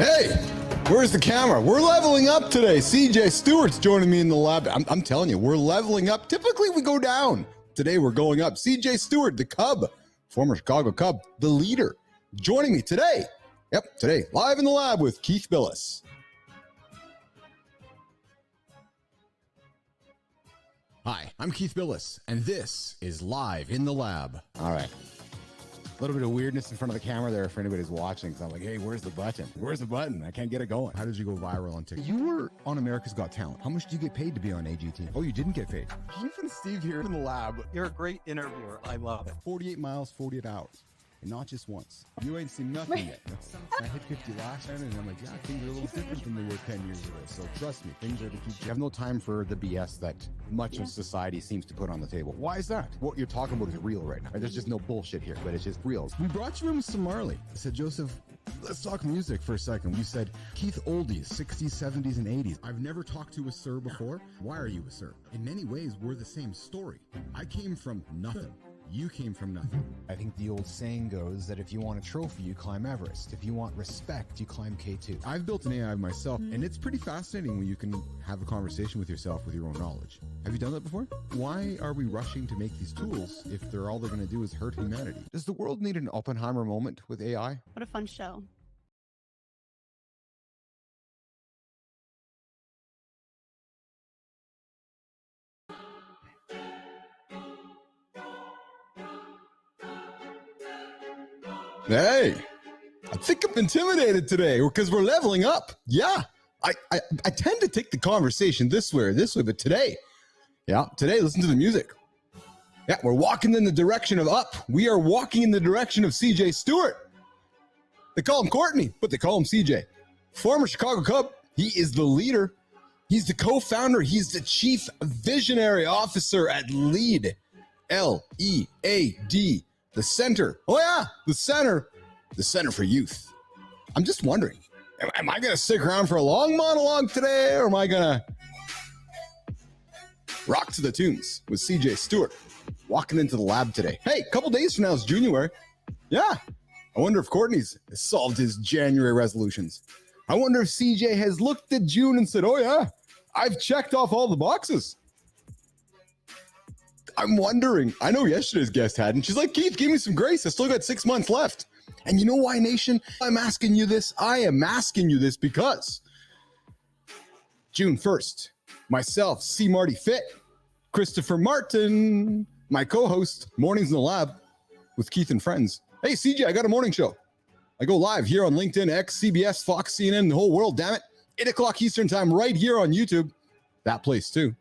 Hey, where's the camera? We're leveling up today. CJ Stewart's joining me in the lab. I'm telling you, we're leveling up. Typically, we go down. Today, we're going up. CJ Stewart, the Cub, former Chicago Cub, the leader, joining me today. Yep, today, live in the lab with Keith Bilous. Hi, I'm Keith Bilous, and this is Live in the Lab. All right. A little bit of weirdness in front of the camera there for anybody who's watching. So I'm like, hey, where's the button? Where's the button? I can't get it going. How did you go viral on TikTok? You were on America's Got Talent. How much do you get paid to be on AGT? Oh, you didn't get paid. Keith and Steve here in the lab. You're a great interviewer. I love it. 48 miles, 48 hours. And not just once. You ain't seen nothing yet. I hit 50 last time, and I'm like, yeah, things are a little different than they were 10 years ago. So trust me, things are to keep. You have no time for the BS that much of society seems to put on the table. Why is that? What you're talking about is real right now. There's just no bullshit here, but it's just real. We brought you in with some Marley. I said, Joseph, let's talk music for a second. You said, Keith, oldies, 60s, 70s, and 80s. I've never talked to a sir before. Why are you a sir? In many ways, we're the same story. I came from nothing. You came from nothing. I think the old saying goes that if you want a trophy, you climb Everest. If you want respect, you climb K2. I've built an AI myself, and it's pretty fascinating when you can have a conversation with yourself with your own knowledge. Have you done that before? Why are we rushing to make these tools if all they're going to do is hurt humanity? Does the world need an Oppenheimer moment with AI? What a fun show. Hey, I think I'm intimidated today because we're leveling up. Yeah, I tend to take the conversation this way or this way, but today, listen to the music. Yeah, we're walking in the direction of up. We are walking in the direction of CJ Stewart. They call him Courtney, but they call him CJ. Former Chicago Cub. He is the leader. He's the co-founder. He's the chief visionary officer at LEAD, L-E-A-D. The center. Oh, yeah, the center for youth. I'm just wondering, am I going to stick around for a long monologue today, or am I going to rock to the tunes with CJ Stewart walking into the lab today? Hey, a couple days from now is January. Yeah. I wonder if Courtney's solved his January resolutions. I wonder if CJ has looked at June and said, oh, yeah, I've checked off all the boxes. I'm wondering. I know yesterday's guest hadn't. She's like, Keith, give me some grace. I still got 6 months left. And you know why, nation? I'm asking you this. I am asking you this because June 1st, myself, C. Marty Fit, Christopher Martin, my co-host, Mornings in the Lab with Keith and Friends. Hey, CJ, I got a morning show. I go live here on LinkedIn, X, CBS, Fox, CNN, the whole world, damn it. 8 o'clock Eastern time right here on YouTube. That place, too.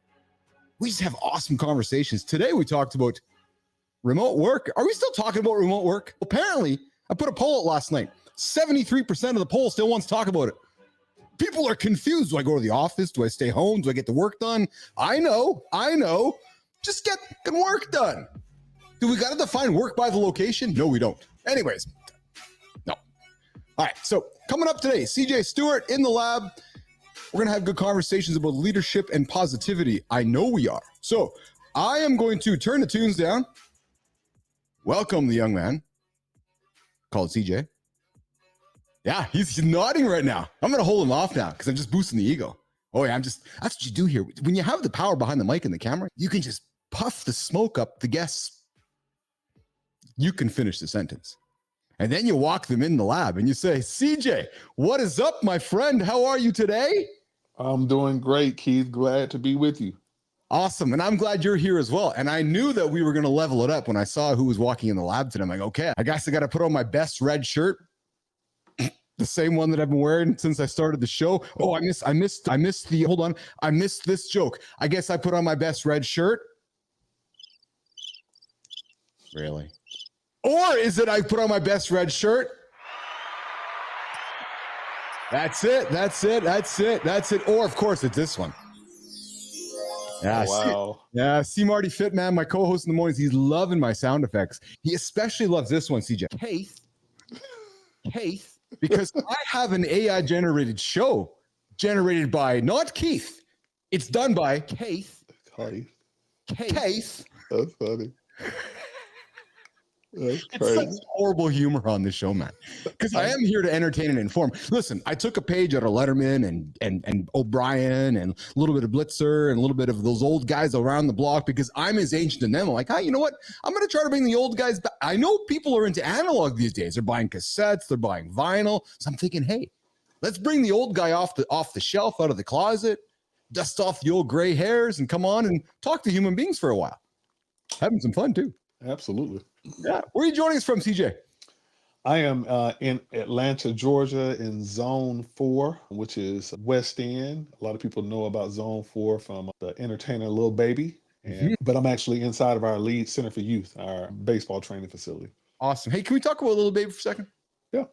We just have awesome conversations. Today, we talked about remote work. Are we still talking about remote work? Apparently, I put a poll out last night. 73% of the poll still wants to talk about it. People are confused. Do I go to the office? Do I stay home? Do I get the work done? I know. Just get work done. Do we got to define work by the location? No, we don't. Anyways, no. All right, so coming up today, CJ Stewart in the lab. We're going to have good conversations about leadership and positivity. I know we are. So I am going to turn the tunes down. Welcome the young man called CJ. Yeah, he's nodding right now. I'm going to hold him off now because I'm just boosting the ego. Oh, yeah, that's what you do here. When you have the power behind the mic and the camera, you can just puff the smoke up the guests. You can finish the sentence. And then you walk them in the lab and you say, CJ, what is up, my friend? How are you today? I'm doing great, Keith. Glad to be with you. Awesome. And I'm glad you're here as well. And I knew that we were going to level it up when I saw who was walking in the lab today. I'm like, okay, I guess I got to put on my best red shirt. The same one that I've been wearing since I started the show. Oh, I missed this joke. I guess I put on my best red shirt. Really? Or is it I put on my best red shirt? That's it. Or, of course, it's this one. Yeah, Wow. See Marty Fit, man, my co-host in the mornings, he's loving my sound effects. He especially loves this one, CJ. Keith, because I have an AI-generated show generated by not Keith. It's done by Keith. Keith. Keith. That's funny. That's It's such crazy. horrible humor on this show, man. Because I am here to entertain and inform. Listen, I took a page out of Letterman and O'Brien and a little bit of Blitzer and a little bit of those old guys around the block because I'm as ancient as them. I'm like, you know what? I'm going to try to bring the old guys back. I know people are into analog these days. They're buying cassettes, they're buying vinyl. So I'm thinking, hey, let's bring the old guy off the shelf, out of the closet, dust off the old gray hairs, and come on and talk to human beings for a while. Having some fun too. Absolutely. Yeah. Where are you joining us from, CJ? I am in Atlanta, Georgia, in Zone 4, which is West End. A lot of people know about Zone 4 from the entertainer Lil Baby. But I'm actually inside of our Lead Center for Youth, our baseball training facility. Awesome. Hey, can we talk about Little Baby for a second? Yeah.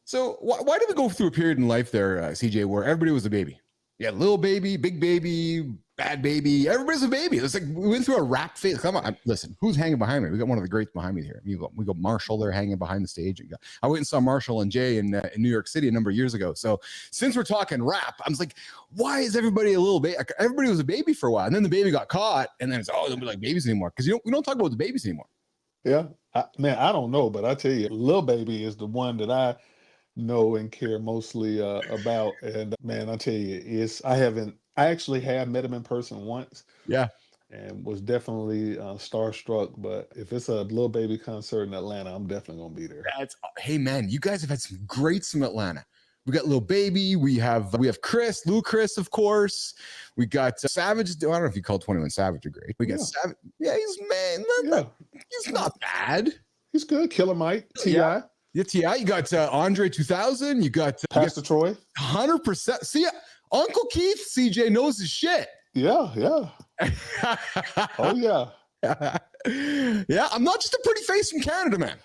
So why did we go through a period in life there, CJ, where everybody was a baby? Yeah, little baby, big baby, bad baby. Everybody's a baby. It's like we went through a rap phase. Come on, listen. Who's hanging behind me? We got one of the greats behind me here. We got Marshall there hanging behind the stage. I went and saw Marshall and Jay in New York City a number of years ago. So since we're talking rap, I'm like, why is everybody a little baby? Everybody was a baby for a while, and then the baby got caught, and then it's don't be like babies anymore because we don't talk about the babies anymore. Yeah. Man, I don't know, but I tell you, Lil Baby is the one that I know and care mostly about. And man, I tell you, I actually have met him in person once. Yeah. And was definitely starstruck. But if it's a Lil Baby concert in Atlanta, I'm definitely gonna be there. Hey man, you guys have had some greats from Atlanta. We got Lil Baby. We have Chris, Lou Chris, of course. We got Savage. I don't know if you call 21 Savage a great. We got Savage. Yeah, he's not bad. He's good. Killer Mike, T.I. Yeah, T.I. You got Andre 2000. You got Pastor Troy. 100%. See, Uncle Keith, CJ knows his shit. Yeah. Oh yeah. Yeah, I'm not just a pretty face from Canada, man.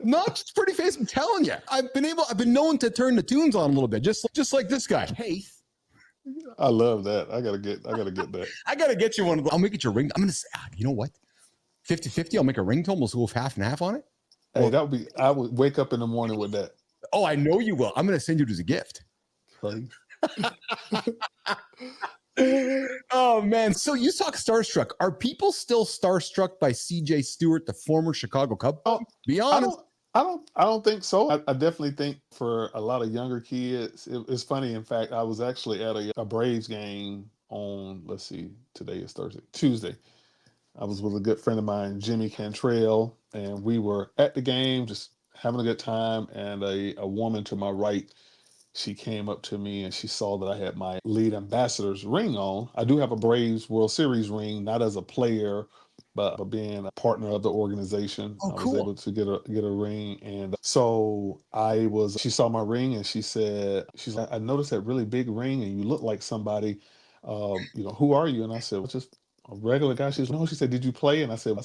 Not just a pretty face. I'm telling you, I've been known to turn the tunes on a little bit, just like this guy. Hey, I love that. I gotta get that. I gotta get you one of those. I'll make it your ring. I'm gonna say, you know what? 50-50. I'll make a ringtone. We'll go half and half on it. Hey, I would wake up in the morning with that. Oh, I know you will. I'm gonna send you it as a gift. Right. Oh man, so you talk starstruck. Are people still starstruck by CJ Stewart, the former Chicago Cub? Be honest. I don't think so. I definitely think for a lot of younger kids, it's funny. In fact, I was actually at a Braves game on, let's see, today is Tuesday. I was with a good friend of mine, Jimmy Cantrell, and we were at the game just having a good time. And a woman to my right, she came up to me and she saw that I had my lead ambassador's ring on. I do have a Braves World Series ring, not as a player, but being a partner of the organization. Oh, I was cool. able to get a ring. And so she saw my ring and she's like, I noticed that really big ring and you look like somebody, who are you? And I said, well, just a regular guy. She was, no, she said, did you play? And I said,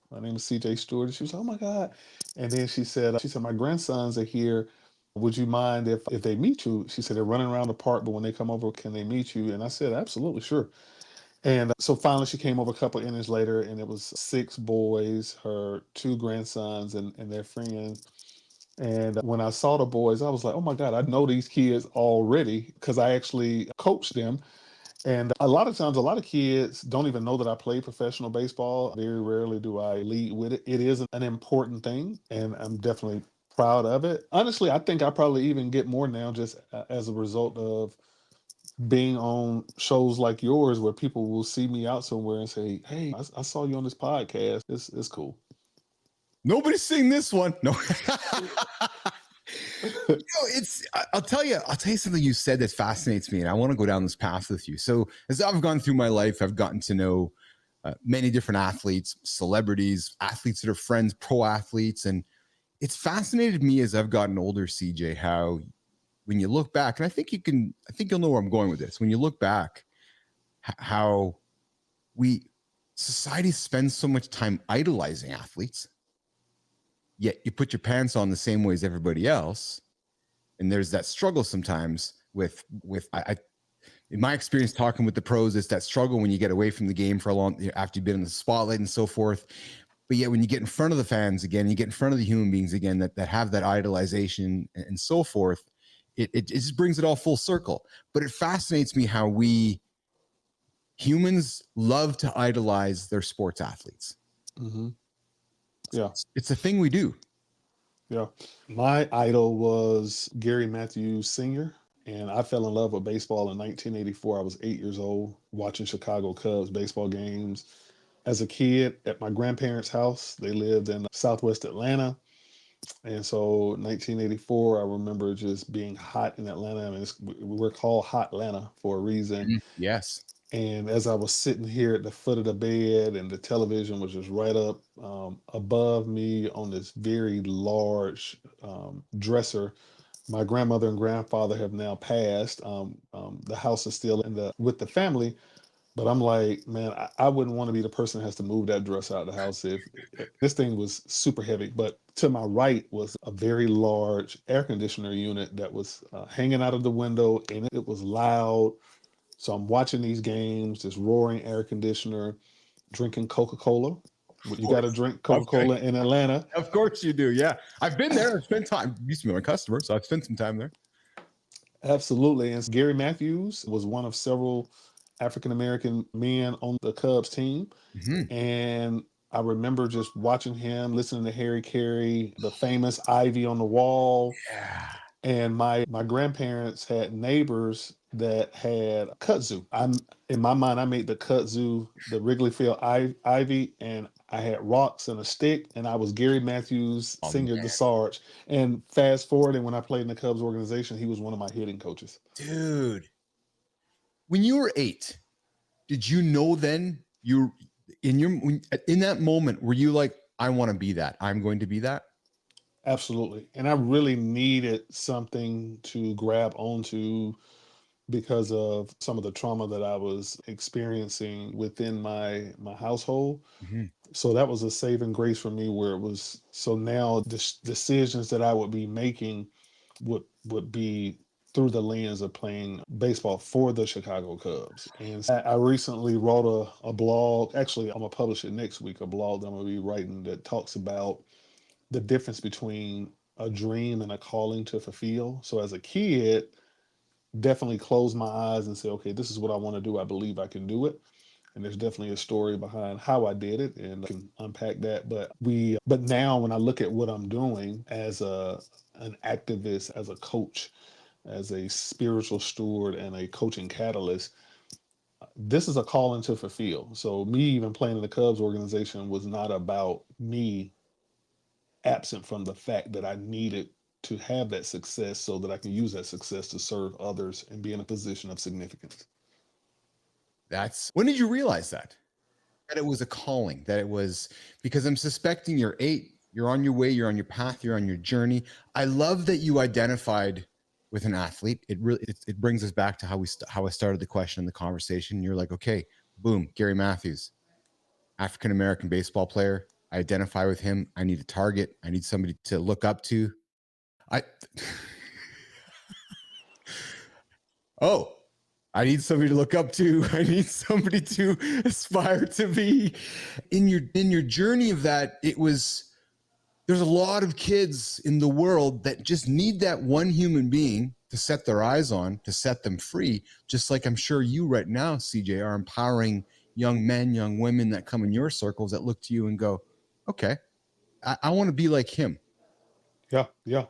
my name is CJ Stewart. And she was, oh my God. And then she said, my grandsons are here. Would you mind if they meet you? She said, they're running around the park, but when they come over, can they meet you? And I said, absolutely, sure. And so finally she came over a couple of innings later and it was 6 boys, her 2 grandsons and their friends. And when I saw the boys, I was like, oh my God, I know these kids already because I actually coached them. And a lot of times, a lot of kids don't even know that I play professional baseball. Very rarely do I lead with it. It is an important thing, and I'm definitely proud of it. Honestly, I think I probably even get more now just as a result of being on shows like yours where people will see me out somewhere and say, hey, I saw you on this podcast. It's cool. Nobody's seeing this one. No. I'll tell you something you said that fascinates me, and I want to go down this path with you. So as I've gone through my life, I've gotten to know many different athletes, celebrities, athletes that are friends, pro athletes, and it's fascinated me as I've gotten older, CJ, how when you look back, and I think you'll know where I'm going with this. When you look back, how society spends so much time idolizing athletes, yet you put your pants on the same way as everybody else. And there's that struggle sometimes with in my experience talking with the pros, it's that struggle when you get away from the game for a long, after you've been in the spotlight and so forth. But yet when you get in front of the fans again, you get in front of the human beings again that have that idolization and so forth, it just brings it all full circle. But it fascinates me how humans love to idolize their sports athletes. Mm-hmm. Yeah. It's a thing we do. Yeah. My idol was Gary Matthews Sr., and I fell in love with baseball in 1984. I was 8 years old watching Chicago Cubs baseball games. As a kid at my grandparents' house, they lived in Southwest Atlanta. And so 1984, I remember just being hot in Atlanta. I mean, we're called Hot Atlanta for a reason. Yes. And as I was sitting here at the foot of the bed, and the television was just right up above me on this very large dresser. My grandmother and grandfather have now passed. The house is still in the with the family, but I'm like, man, I wouldn't want to be the person that has to move that dresser out of the house if this thing was super heavy. But to my right was a very large air conditioner unit that was hanging out of the window, and it was loud. So I'm watching these games, this roaring air conditioner, drinking Coca-Cola. You got to drink Okay. Coca-Cola in Atlanta. Of course you do. Yeah. I've been there. I've spent time. Used to be my customer, so I've spent some time there. Absolutely. And Gary Matthews was one of several African American men on the Cubs team. Mhm. And I remember just watching him, listening to Harry Carey, the famous Ivy on the Wall. Yeah. And my grandparents had neighbors that had kudzu. I'm in my mind, I made the kudzu, the Wrigley Field ivy, and I had rocks and a stick, and I was Gary Matthews, Oh, Senior, man. the Sarge. And fast forward, and when I played in the Cubs organization, he was one of my hitting coaches. Dude, when you were 8, did you know then you in that moment were you like, I want to be that? I'm going to be that? Absolutely. And I really needed something to grab onto because of some of the trauma that I was experiencing within my household. Mhm. So that was a saving grace for me, where it was, so now the decisions that I would be making would be through the lens of playing baseball for the Chicago Cubs. And I recently wrote a blog. Actually, I'm gonna publish it next week, a blog that I'm gonna be writing that talks about the difference between a dream and a calling to fulfill. So as a kid, definitely close my eyes and say, okay, this is what I want to do. I believe I can do it. And there's definitely a story behind how I did it, and I can unpack that. But now when I look at what I'm doing as an activist, as a coach, as a spiritual steward and a coaching catalyst, this is a calling to fulfill. So me even playing in the Cubs organization was not about me absent from the fact that I needed to have that success so that I can use that success to serve others and be in a position of significance. That's when did you realize that? That it was a calling, that it was because I'm suspecting you're 8, you're on your way, you're on your path, you're on your journey. I love that you identified with an athlete. It brings us back to how I started the question in the conversation. You're like, okay, boom, Gary Matthews, African American baseball player. I identify with him. I need a target. I need somebody to look up to. I oh, I need somebody to look up to. I need somebody to aspire to be. In your journey of that, there's a lot of kids in the world that just need that one human being to set their eyes on, to set them free. Just like I'm sure you right now, CJ, are empowering young men, young women that come in your circles that look to you and go, okay, I want to be like him. Yeah, yeah.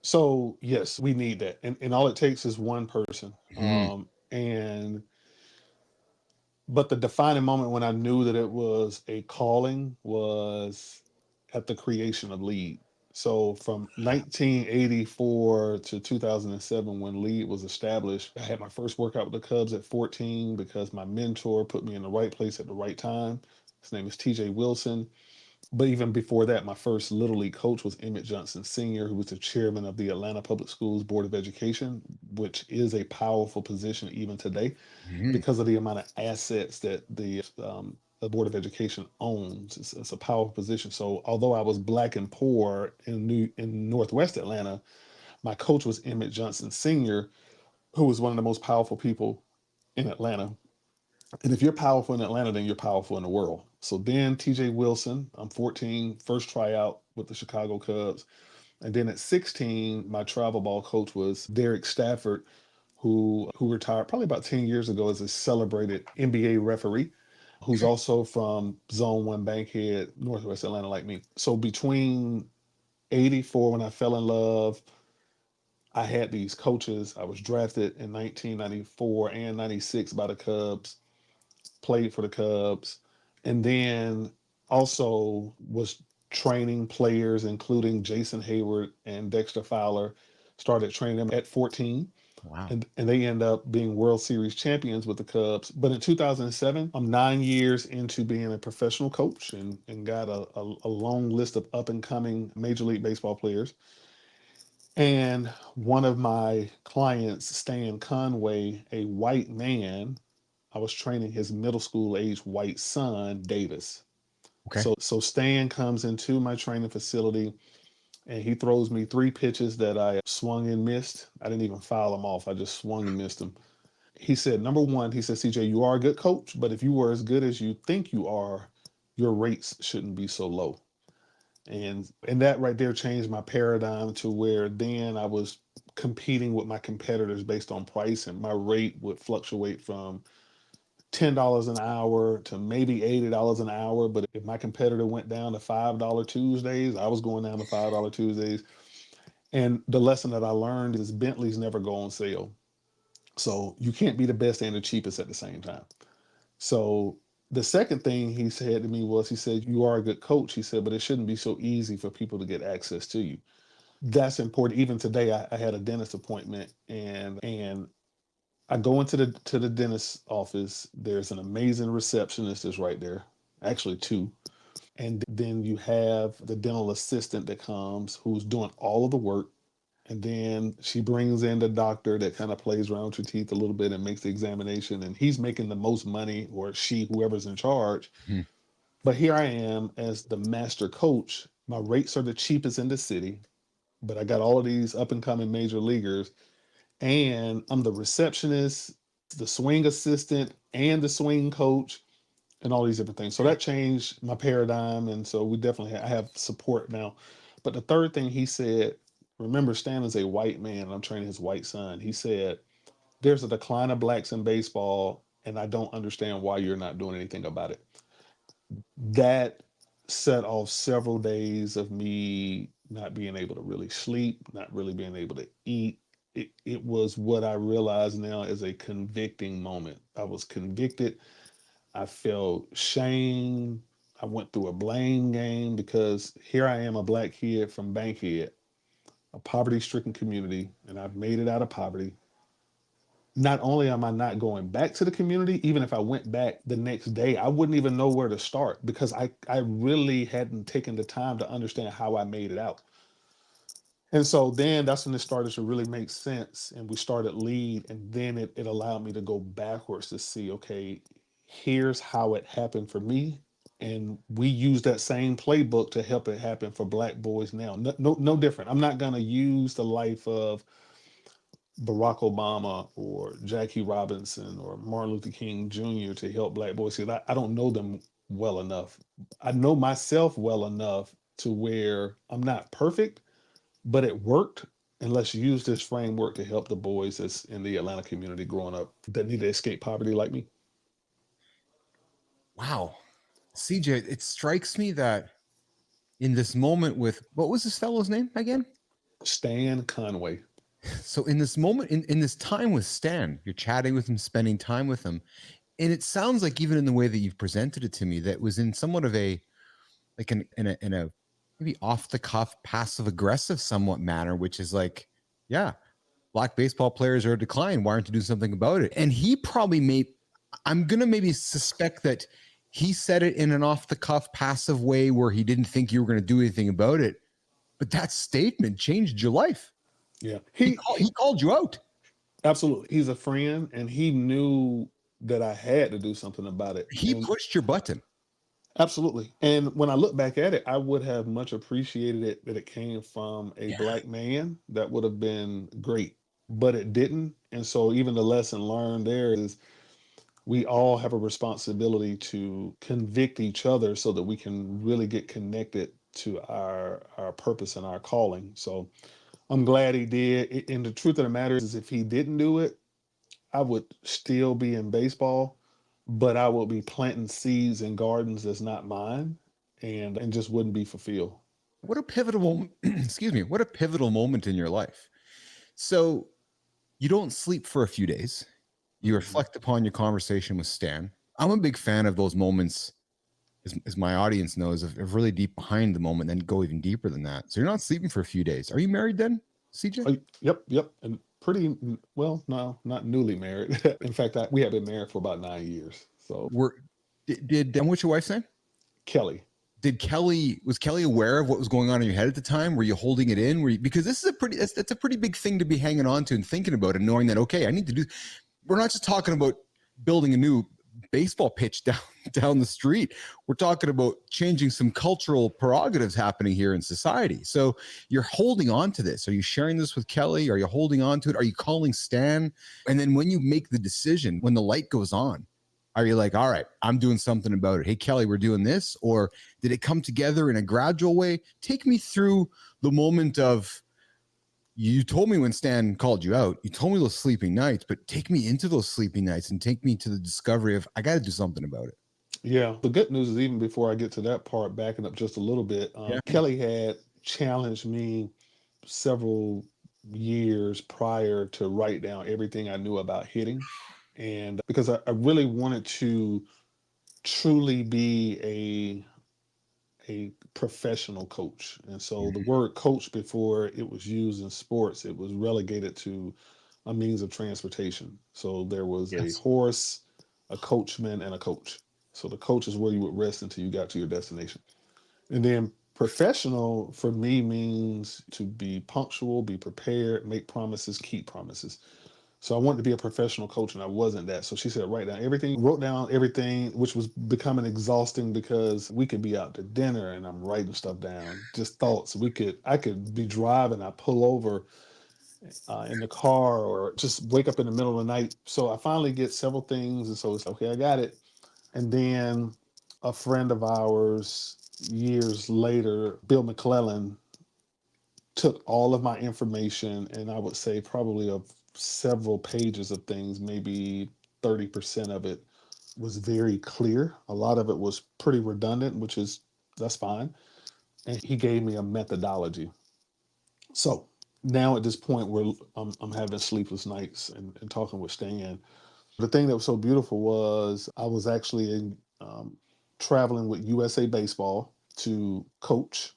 So yes, we need that, and all it takes is one person. Mhm. And but the defining moment when I knew that it was a calling was at the creation of Lead. So from 1984 to 2007, when Lead was established, I had my first workout with the Cubs at 14 because my mentor put me in the right place at the right time. His name is TJ Wilson. But even before that, my first Little League coach was Emmett Johnson Sr., who was the chairman of the Atlanta Public Schools Board of Education, which is a powerful position even today Mhm. because of the amount of assets that the Board of Education owns. It's a powerful position. So although I was black and poor in Northwest Atlanta, my coach was Emmett Johnson Sr., who was one of the most powerful people in Atlanta. And if you're powerful in Atlanta, then you're powerful in the world. So then TJ Wilson, I'm 14, first tryout with the Chicago Cubs. And then at 16, my travel ball coach was Derek Stafford, who retired probably about 10 years ago as a celebrated NBA referee. who's also from Zone 1 Bankhead, Northwest Atlanta, like me. So between 84, when I fell in love, I had these coaches. I was drafted in 1994 and 96 by the Cubs, played for the Cubs, and then also was training players, including Jason Hayward and Dexter Fowler. Started training them at 14, Wow. and they end up being World Series champions with the Cubs. But in 2007, I'm 9 years into being a professional coach and got a long list of up and coming Major League Baseball players. And one of my clients, Stan Conway, a white man, I was training his middle school age white son, Davis. Okay. So Stan comes into my training facility and he throws me three pitches that I swung and missed. I didn't even foul them off. I just swung and missed them. He said, number one, he said, CJ, you are a good coach, but if you were as good as you think you are, your rates shouldn't be so low. And that right there changed my paradigm to where then I was competing with my competitors based on price, and my rate would fluctuate from $10 an hour to maybe $80 an hour. But if my competitor went down to $5 Tuesdays, I was going down to $5 Tuesdays. And the lesson that I learned is Bentleys never go on sale. So you can't be the best and the cheapest at the same time. So the second thing he said to me was, he said, you are a good coach. He said, but it shouldn't be so easy for people to get access to you. That's important. Even today, I had a dentist appointment, and I go into the dentist office. There's an amazing receptionist that's right there, actually two. And then you have the dental assistant that comes who's doing all of the work. And then she brings in the doctor that kind of plays around with your teeth a little bit and makes the examination. And he's making the most money, or she, whoever's in charge. Hmm. But here I am as the master coach. My rates are the cheapest in the city, but I got all of these up and coming major leaguers. And I'm the receptionist, the swing assistant, and the swing coach, and all these different things. So that changed my paradigm. And so we definitely I have support now. But the third thing he said, remember, Stan is a white man, and I'm training his white son. He said, there's a decline of blacks in baseball, and I don't understand why you're not doing anything about it. That set off several days of me not being able to really sleep, not really being able to eat. It was what I realize now is a convicting moment. I was convicted. I felt shame. I went through a blame game because here I am, a black kid from Bankhead, a poverty stricken community, and I've made it out of poverty. Not only am I not going back to the community, even if I went back the next day, I wouldn't even know where to start because I really hadn't taken the time to understand how I made it out. And so then that's when it started to really make sense. And we started lead. And then it allowed me to go backwards to see, okay, here's how it happened for me. And we use that same playbook to help it happen for black boys now. No different. I'm not going to use the life of Barack Obama or Jackie Robinson or Martin Luther King Jr. to help black boys because I don't know them well enough. I know myself well enough to where I'm not perfect, but it worked. And let's use this framework to help the boys that's in the Atlanta community growing up that need to escape poverty like me. Wow. CJ, it strikes me that in this moment with what was this fellow's name again? Stan Conway. So in this moment, in this time with Stan, you're chatting with him, spending time with him. And it sounds like even in the way that you've presented it to me, that was in somewhat of a like in a maybe off the cuff, passive aggressive somewhat manner, which is like, yeah, black baseball players are a decline. Why aren't you doing something about it? And he probably made, I'm gonna maybe suspect that he said it in an off the cuff, passive way where he didn't think you were gonna do anything about it. But that statement changed your life. Yeah. He called you out. Absolutely. He's a friend and he knew that I had to do something about it. He And pushed your button. absolutely. And when I look back at it, I would have much appreciated it that it came from a Yeah. black man. That would have been great, but it didn't. And so even the lesson learned there is we all have a responsibility to convict each other so that we can really get connected to our purpose and our calling. So I'm glad he did. And the truth of the matter is if he didn't do it, I would still be in baseball. but I will be planting seeds in gardens that's not mine, and just wouldn't be fulfilled. What a pivotal, excuse me, what a pivotal moment in your life. So you don't sleep for a few days. You Mhm. reflect upon your conversation with Stan. I'm a big fan of those moments, as my audience knows, of really deep behind the moment, then go even deeper than that. So you're not sleeping for a few days. Are you married then, CJ? Yep, and well, no, not newly married. In fact, we have been married for about 9 years. So Were did and what's your wife's name? Kelly, Was Kelly aware of what was going on in your head at the time? Were you holding it in? Were you, because this is that's a pretty big thing to be hanging on to and thinking about, and knowing that, okay, I need to do. We're not just talking about building a new baseball pitch down the street. We're talking about changing some cultural prerogatives happening here in society. So you're holding on to this. Are you sharing this with Kelly? Are you holding on to it? Are you calling Stan? And then when you make the decision, when the light goes on, are you like, all right, I'm doing something about it? Hey, Kelly, we're doing this? Or did it come together in a gradual way? Take me through the moment of, you told me when Stan called you out, you told me those sleeping nights, but take me into those sleeping nights and take me to the discovery of, I got to do something about it. yeah. The good news is, even before I get to that part, backing up just a little bit, Yeah. Kelly had challenged me several years prior to write down everything I knew about hitting, and because I really wanted to truly be a professional coach. And so the word coach, before it was used in sports, it was relegated to a means of transportation. So there was a Yes. horse, a coachman, and a coach. So the coach is where you would rest until you got to your destination. And then professional for me means to be punctual, be prepared, make promises, keep promises. So I wanted to be a professional coach, and I wasn't that. So she said, write down everything, wrote down everything, which was becoming exhausting because we could be out to dinner and I'm writing stuff down, just thoughts. I could be driving, I pull over in the car, or just wake up in the middle of the night. So I finally get several things. And so it's okay, I got it. And then a friend of ours years later, Bill McClellan, took all of my information, and I would say probably of several pages of things, maybe 30% of it was very clear. A lot of it was pretty redundant, that's fine. And he gave me a methodology. So now at this point where I'm having sleepless nights and talking with Stan, the thing that was so beautiful was I was actually traveling with USA Baseball to coach.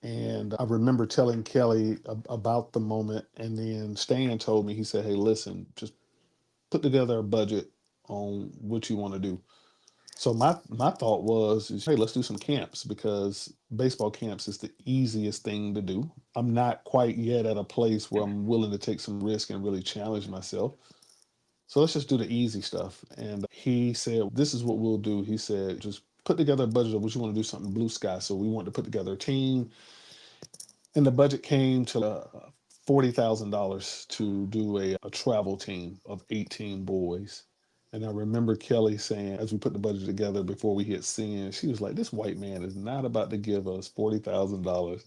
And I remember telling Kelly about the moment, and then Stan told me, he said, "Hey, listen, just put together a budget on what you want to do." So my thought was, hey, let's do some camps, because baseball camps is the easiest thing to do. I'm not quite yet at a place where I'm willing to take some risk and really challenge myself. So let's just do the easy stuff. And he said, this is what we'll do. He said, just put together a budget of what you want to do, something blue sky. So we want to put together a team. And the budget came to $40,000 to do a travel team of 18 boys. And I remember Kelly saying, as we put the budget together before we hit sin, she was like, this white man is not about to give us $40,000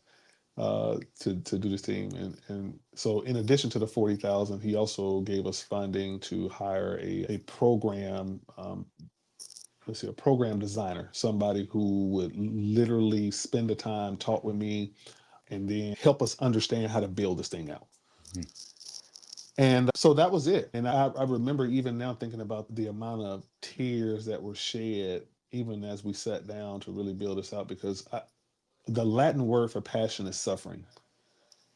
to do this team. And so in addition to the 40,000, he also gave us funding to hire a program, a program designer, somebody who would literally spend the time, talk with me, and then help us understand how to build this thing out. Mhm. And so that was it. And I remember even now thinking about the amount of tears that were shed, even as we sat down to really build this out, because the Latin word for passion is suffering.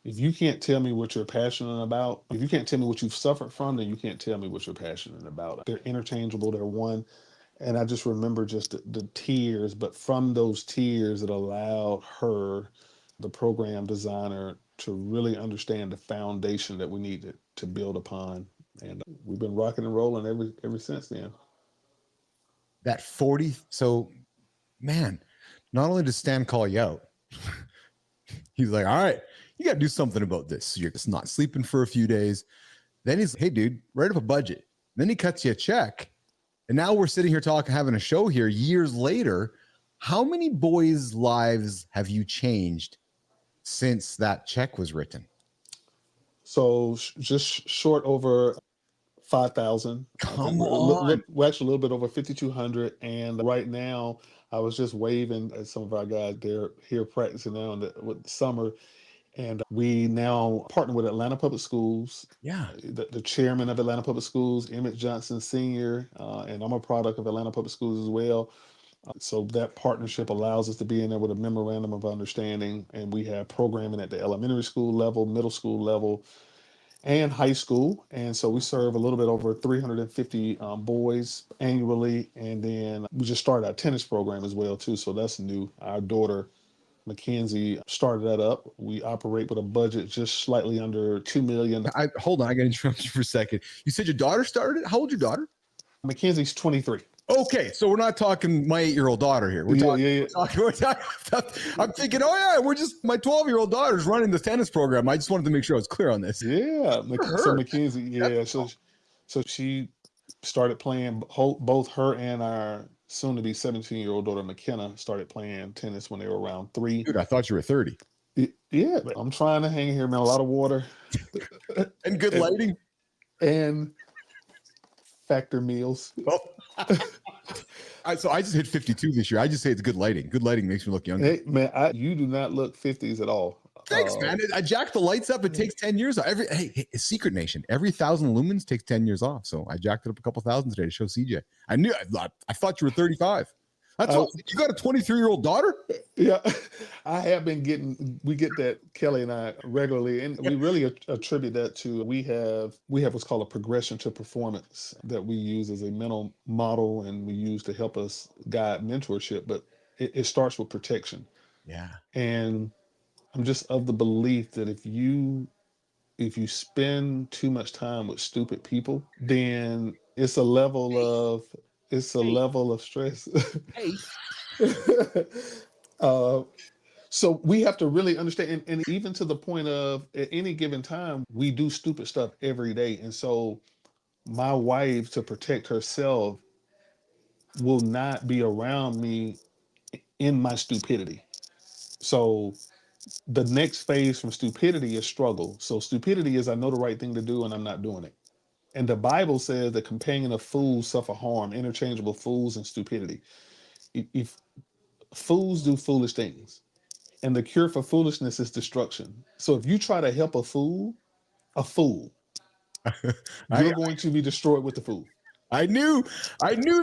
If you can't tell me what you're passionate about, if you can't tell me what you've suffered from, then you can't tell me what you're passionate about. They're interchangeable, they're one. And I just remember just the tears, but from those tears, it allowed her, the program designer, to really understand the foundation that we needed to build upon. And we've been rocking and rolling ever since then. That 40. So, man, not only does Stan call you out, he's like, all right, you got to do something about this. So you're just not sleeping for a few days. Then he's, hey, dude, write up a budget. Then he cuts you a check. And now we're sitting here talking, having a show here years later. How many boys' lives have you changed since that check was written? So just short over 5,000. I think Come on. we're actually a little bit over 5,200. And right now, I was just waving at some of our guys. They're here practicing now with the summer. And we now partner with Atlanta Public Schools. Yeah. The chairman of Atlanta Public Schools, Emmett Johnson Sr., and I'm a product of Atlanta Public Schools as well. So that partnership allows us to be in there with a memorandum of understanding. And we have programming at the elementary school level, middle school level, and high school. And so we serve a little bit over 350 boys annually. And then we just started our tennis program as well, too. So that's new. Our daughter, Mackenzie, started that up. We operate with a budget just slightly under $2 million. Hold on. I got to interrupt you for a second. You said your daughter started it? How old's your daughter? Mackenzie's 23. Okay, so we're not talking my 8-year-old daughter here. We're talking. I'm thinking, oh yeah, we're just my 12-year-old daughter's running the tennis program. I just wanted to make sure I was clear on this. Yeah, so Mackenzie, yeah, so she started playing. Both her and our soon-to-be 17-year-old daughter McKenna started playing tennis when they were around 3. Dude, I thought you were 30. Yeah, I'm trying to hang here, man. A lot of water and good lighting and factor meals. Oh. So I just hit 52 this year. I just say it's good lighting. Good lighting makes me look younger. Hey, man, you do not look 50s at all. Thanks, man. I jacked the lights up. It takes 10 years off. Hey, Secret Nation, every 1,000 lumens takes 10 years off. So I jacked it up a couple thousand today to show CJ. I thought you were 35. That's all. You got a 23-year-old daughter? Yeah, I have been we get that, Kelly and I, regularly, and we really attribute that to we have what's called a progression to performance that we use as a mental model, and we use to help us guide mentorship. But it starts with protection. Yeah, and I'm just of the belief that if you spend too much time with stupid people, then it's a level of stress. Hey. So we have to really understand, and even to the point of at any given time, we do stupid stuff every day. And so my wife, to protect herself, will not be around me in my stupidity. So the next phase from stupidity is struggle. So stupidity is I know the right thing to do and I'm not doing it. And the Bible says the companion of fools suffer harm, interchangeable fools and stupidity. If fools do foolish things, and the cure for foolishness is destruction. So if you try to help a fool, you're going to be destroyed with the fool. I knew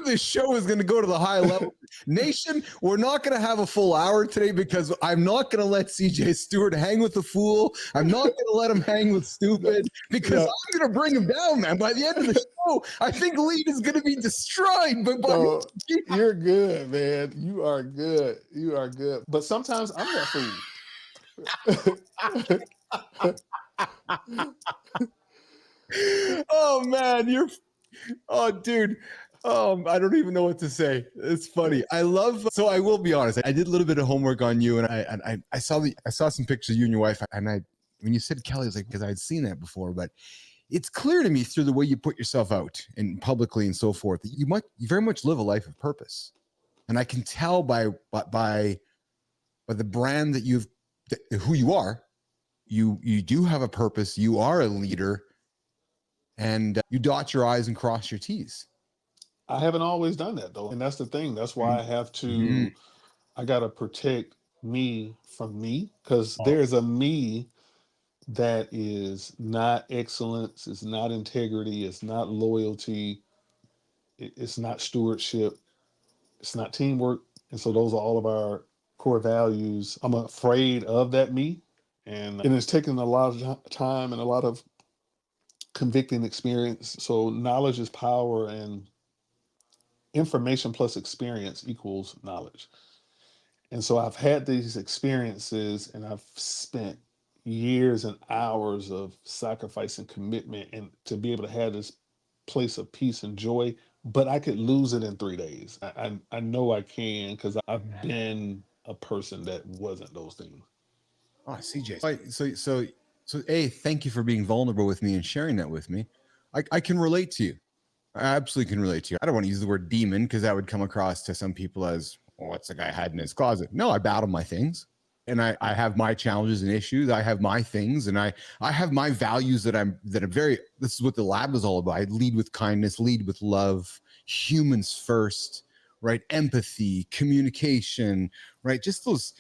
this show was going to go to the high level. Nation, we're not going to have a full hour today because I'm not going to let CJ Stewart hang with the fool. I'm not going to let him hang with stupid because I'm going to bring him down, man. By the end of the show, I think Lead is going to be destroyed. But you're good, man. You are good. You are good. But sometimes I'm that fool. Oh, man, oh, dude. I don't even know what to say. It's funny. So I will be honest. I did a little bit of homework on you, and I saw some pictures of you and your wife. And when you said Kelly, I was like, because I had seen that before. But it's clear to me through the way you put yourself out and publicly and so forth that you very much live a life of purpose. And I can tell by the brand that who you are. You do have a purpose. You are a leader. And you dot your I's and cross your T's. I haven't always done that, though. And that's the thing. That's why I have to, I got to protect me from me, because there's a me that is not excellence, it's not integrity, it's not loyalty, it's not stewardship, it's not teamwork. And so those are all of our core values. I'm afraid of that me. And it's taken a lot of time and a lot of convicting experience. So knowledge is power, and information plus experience equals knowledge. And so I've had these experiences, and I've spent years and hours of sacrifice and commitment, and to be able to have this place of peace and joy, but I could lose it in 3 days. I know I can, because I've been a person that wasn't those things. Oh, CJ. So A, thank you for being vulnerable with me and sharing that with me. I can relate to you. I absolutely can relate to you. I don't want to use the word demon because that would come across to some people as, well, what's the guy hide in his closet? No, I battle my things. And I have my challenges and issues. I have my things, and I have my values that I'm very, this is what the lab is all about. I lead with kindness, lead with love, humans first, right? Empathy, communication, right? Just those,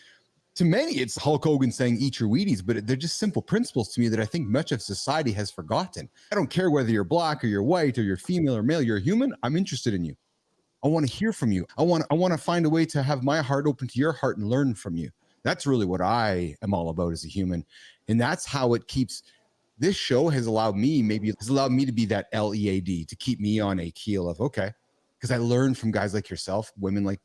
to many, it's Hulk Hogan saying eat your Wheaties, but they're just simple principles to me that I think much of society has forgotten. I don't care whether you're black or you're white or you're female or male, you're a human. I'm interested in you. I want to hear from you. I want to find a way to have my heart open to your heart and learn from you. That's really what I am all about as a human. And that's how it keeps, this show has allowed me, to be that LEAD, to keep me on a keel of, okay, because I learned from guys like yourself, women like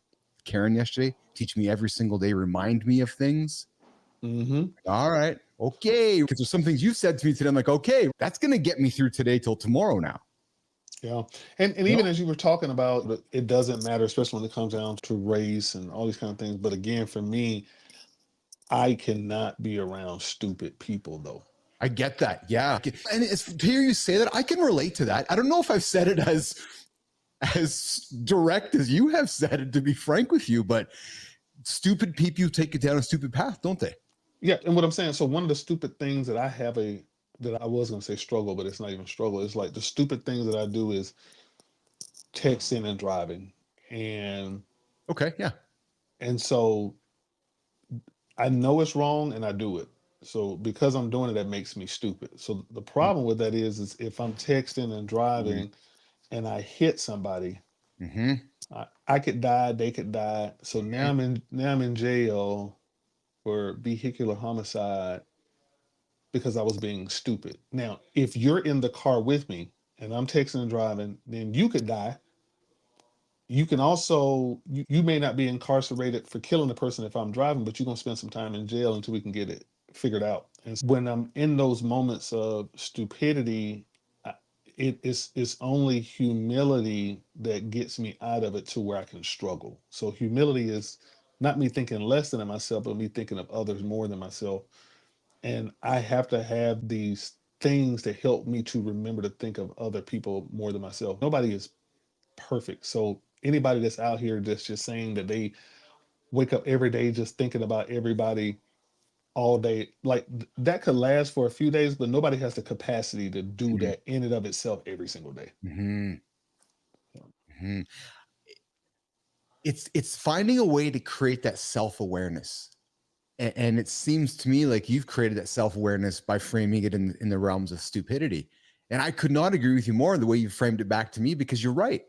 Karen yesterday, teach me every single day, remind me of things. All right. Okay. Because there's some things you've said to me today. I'm like, okay, that's going to get me through today till tomorrow now. Yeah. And even as you were talking about, it doesn't matter, especially when it comes down to race and all these kind of things. But again, for me, I cannot be around stupid people though. I get that. Yeah. And it's, to hear you say that, I can relate to that. I don't know if I've said it as direct as you have said it, to be frank with you, but stupid people take it down a stupid path, don't they? Yeah. And what I'm saying, so one of the stupid things that that I was going to say struggle, but it's not even struggle. It's like the stupid things that I do is texting and driving. And okay. Yeah. And so I know it's wrong and I do it. So because I'm doing it, that makes me stupid. So the problem with that is if I'm texting and driving and I hit somebody, I could die, they could die. So now I'm in jail for vehicular homicide because I was being stupid. Now, if you're in the car with me and I'm texting and driving, then you could die. You can also, you may not be incarcerated for killing the person if I'm driving, but you're going to spend some time in jail until we can get it figured out. And when I'm in those moments of stupidity, it's only humility that gets me out of it to where I can struggle. So humility is not me thinking less than myself, but me thinking of others more than myself. And I have to have these things to help me to remember to think of other people more than myself. Nobody is perfect. So anybody that's out here that's just saying that they wake up every day just thinking about everybody all day, like that could last for a few days, but nobody has the capacity to do that in and of itself every single day. It's finding a way to create that self-awareness. And it seems to me like you've created that self-awareness by framing it in the realms of stupidity. And I could not agree with you more in the way you framed it back to me, because you're right.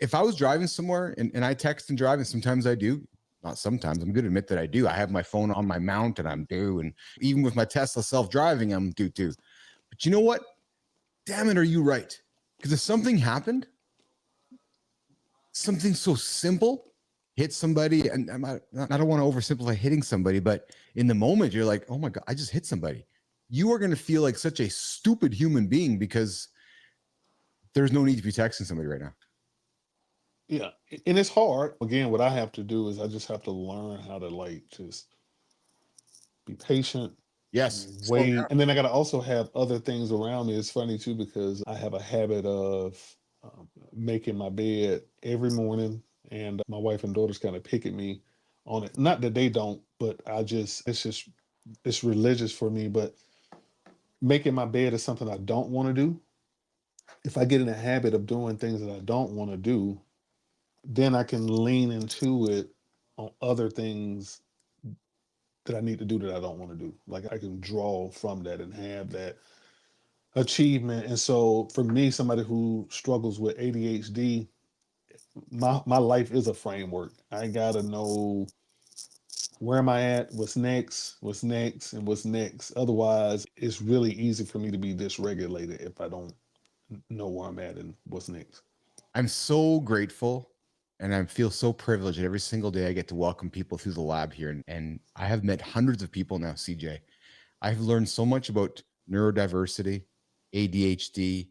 If I was driving somewhere and I text and drive, and sometimes I do, not sometimes, I'm going to admit that I do. I have my phone on my mount and I'm due. And even with my Tesla self-driving, I'm due too. But you know what? Damn it, are you right? Because if something happened, something so simple, hit somebody, and I don't want to oversimplify hitting somebody, but in the moment, you're like, oh my God, I just hit somebody. You are going to feel like such a stupid human being because there's no need to be texting somebody right now. Yeah. And it's hard. Again, what I have to do is I just have to learn how to like just be patient. Yes. Wait. And then I got to also have other things around me. It's funny too, because I have a habit of making my bed every morning, and my wife and daughters kind of pick at me on it. Not that they don't, but it's religious for me. But making my bed is something I don't want to do. If I get in a habit of doing things that I don't want to do, then I can lean into it on other things that I need to do that I don't want to do. Like I can draw from that and have that achievement. And so for me, somebody who struggles with ADHD, my life is a framework. I gotta know where am I at, what's next, and what's next. Otherwise, it's really easy for me to be dysregulated if I don't know where I'm at and what's next. I'm so grateful and I feel so privileged that every single day I get to welcome people through the lab here. And I have met hundreds of people now, CJ. I've learned so much about neurodiversity, ADHD,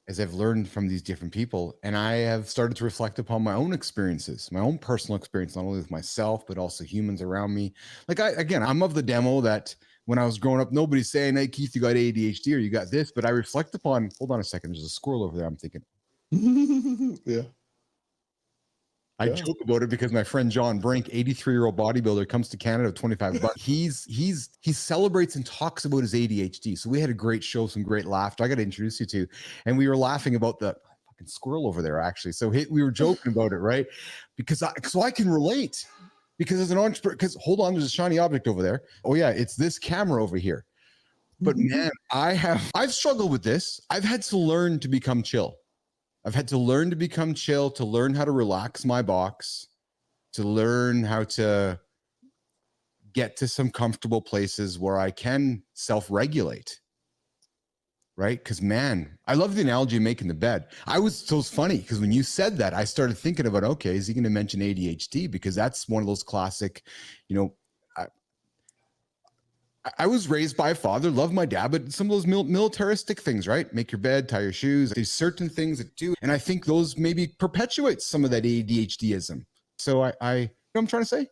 as I've learned from these different people. And I have started to reflect upon my own experiences, my own personal experience, not only with myself, but also humans around me. Like I'm of the demo that when I was growing up, nobody's saying, hey, Keith, you got ADHD or you got this, but I reflect upon, hold on a second, there's a squirrel over there. I'm thinking, Yeah. I Yeah. joke about it because my friend John Brink, 83-year-old bodybuilder, comes to Canada with 25 bucks. He celebrates and talks about his ADHD. So we had a great show, some great laughter. I got to introduce you to, and we were laughing about the fucking squirrel over there, actually. So we were joking about it, right? Because I can relate. Because as an entrepreneur, because hold on, there's a shiny object over there. Oh yeah, it's this camera over here. But man, I've struggled with this. I've had to learn to become chill. I've had to learn to become chill, to learn how to relax my box, to learn how to get to some comfortable places where I can self-regulate. Right? Because man, I love the analogy of making the bed. So it's funny because when you said that, I started thinking about, okay, is he going to mention ADHD? Because that's one of those classic, you know, I was raised by a father, loved my dad, but some of those militaristic things, right? Make your bed, tie your shoes. There's certain things that do. And I think those maybe perpetuate some of that ADHDism. So you know what I'm trying to say?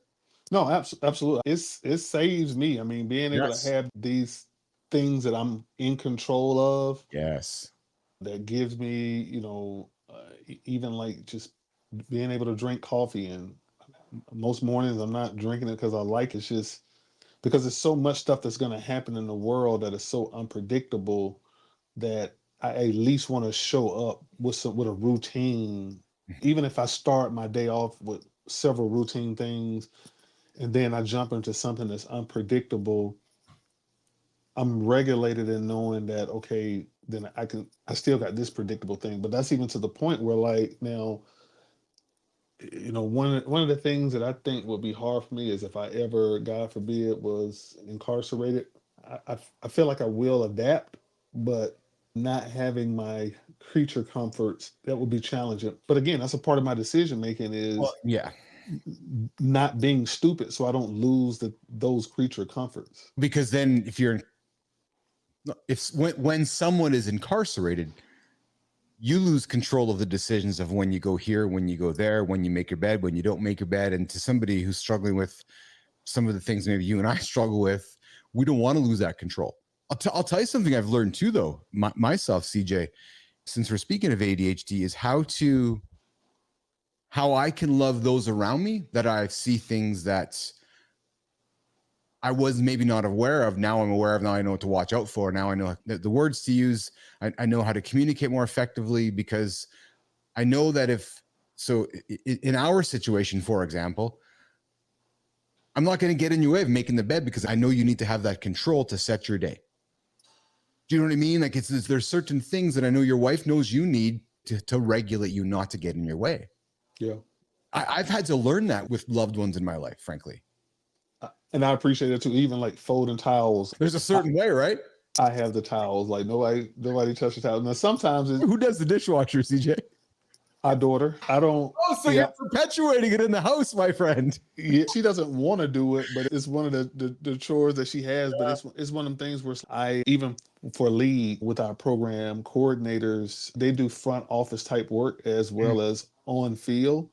No, absolutely. It saves me. I mean, being able to Yes. have these things that I'm in control of, Yes. that gives me, even like just being able to drink coffee. And most mornings I'm not drinking it because I like it. It's just because there's so much stuff that's going to happen in the world that is so unpredictable that I at least want to show up with a routine, even if I start my day off with several routine things and then I jump into something that's unpredictable. I'm regulated in knowing that, okay, then I still got this predictable thing. But that's even to the point where, like, now, one of the things that I think would be hard for me is if I ever, God forbid, was incarcerated. I feel like I will adapt, but not having my creature comforts, that would be challenging. But again, that's a part of my decision making, Well, is yeah. not being stupid so I don't lose those creature comforts. Because then when someone is incarcerated, you lose control of the decisions of when you go here, when you go there, when you make your bed, when you don't make your bed. And to somebody who's struggling with some of the things maybe you and I struggle with, we don't want to lose that control. I'll tell you something I've learned too, though, myself, CJ, since we're speaking of ADHD, is how I can love those around me that I see things that I was maybe not aware of. Now I'm aware of. Now I know what to watch out for. Now I know the words to use. I know how to communicate more effectively because I know that in our situation, for example, I'm not going to get in your way of making the bed because I know you need to have that control to set your day. Do you know what I mean? Like there's certain things that I know your wife knows you need to regulate you, not to get in your way. Yeah. I've had to learn that with loved ones in my life, frankly. And I appreciate it too. Even like folding towels. There's a certain way, right? I have the towels. Like nobody touches towels. Now sometimes Who does the dishwasher, CJ? our daughter. I don't. Oh, so Yeah, you're perpetuating it in the house, my friend. yeah. She doesn't want to do it, but it's one of the chores that she has. But it's one of them things where I, even for lead with our program coordinators, they do front office type work as well as on field.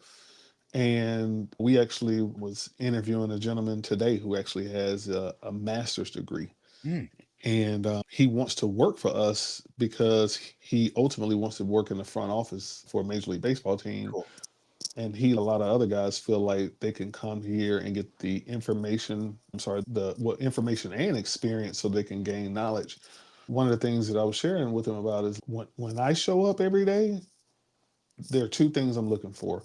And we actually was interviewing a gentleman today who actually has a master's degree. Mm, And he wants to work for us because he ultimately wants to work in the front office for a Major League Baseball team. cool. And a lot of other guys feel like they can come here and get the information, information and experience so they can gain knowledge. One of the things that I was sharing with him about is when I show up every day, there are two things I'm looking for.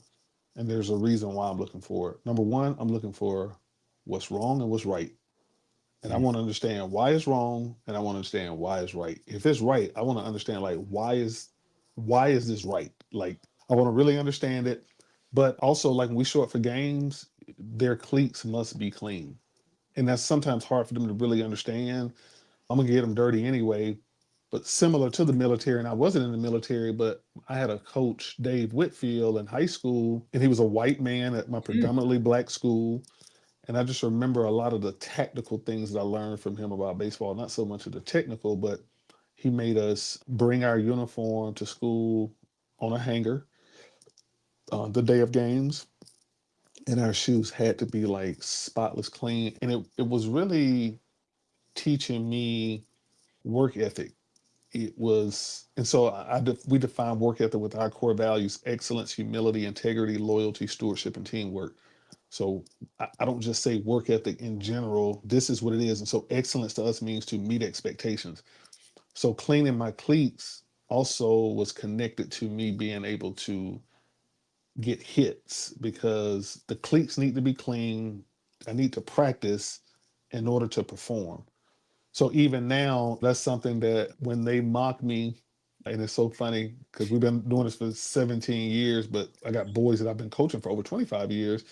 And there's a reason why I'm looking for it. Number one, I'm looking for what's wrong and what's right. And I Mm, want to understand why it's wrong and I want to understand why it's right. If it's right, I want to understand, like, why is this right? Like, I want to really understand it. But also, like, when we show up for games, their cleats must be clean. And that's sometimes hard for them to really understand. I'm gonna get them dirty anyway. But similar to the military, and I wasn't in the military, but I had a coach, Dave Whitfield, in high school, and he was a white man at my mm. predominantly black school. And I just remember a lot of the tactical things that I learned from him about baseball, not so much of the technical, but he made us bring our uniform to school on a hanger the day of games. And our shoes had to be like spotless clean. And it was really teaching me work ethic. it was, and so we define work ethic with our core values: excellence, humility, integrity, loyalty, stewardship, and teamwork. So I don't just say work ethic in general. This is what it is. And so excellence to us means to meet expectations. So cleaning my cleats also was connected to me being able to get hits because the cleats need to be clean. I need to practice in order to perform. So even now, that's something that when they mock me, and it's so funny because we've been doing this for 17 years, but I got boys that I've been coaching for over 25 years,